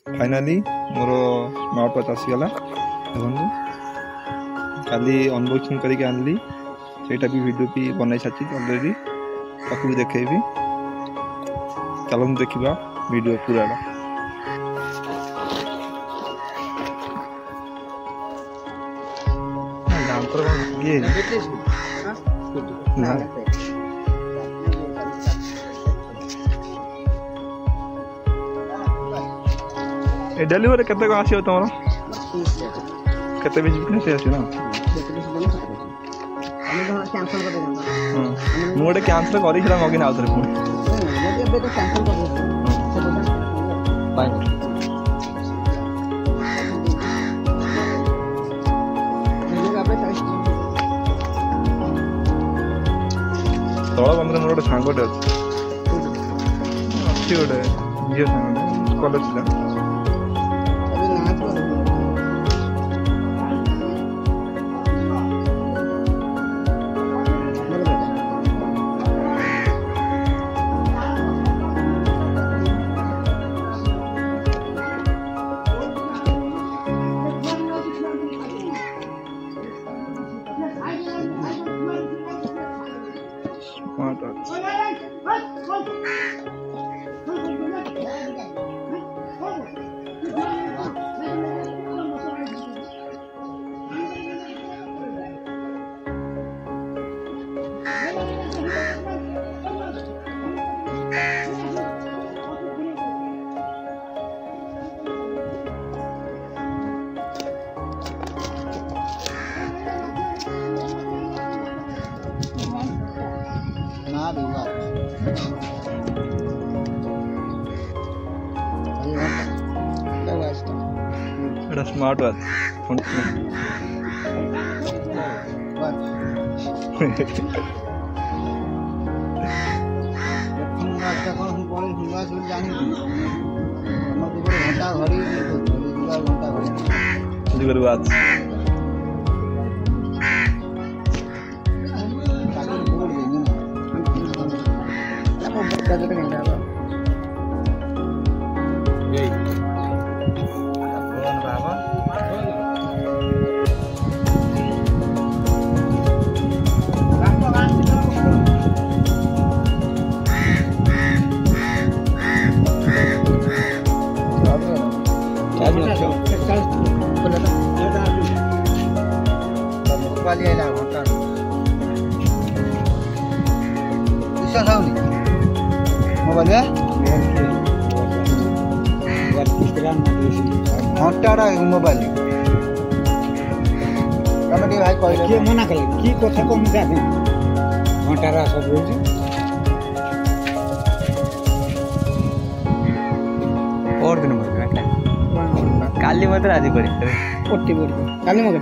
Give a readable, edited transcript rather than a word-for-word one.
finally more smart watch आसीगला देखो खाली unboxing करके आनली सेटा भी वीडियो भी बनाई सारी ऑलरेडी ताकू भी देखेबी चलो देखा वीडियो पूरा डेलीवरी केते को आसीयो तमरो केते भी से आसी ना मु गोटे कैंसल करी मगिन आउ थे पुणी तल बंधे मोर गोटे सांगटे अच्छी गोटे झील सांग कॉलेज स्मार्ट वॉच घंटा मोबाइल भाई कह मना कले कि कथा कम घंटा सब रोज और दिन काली मत आज काली मगे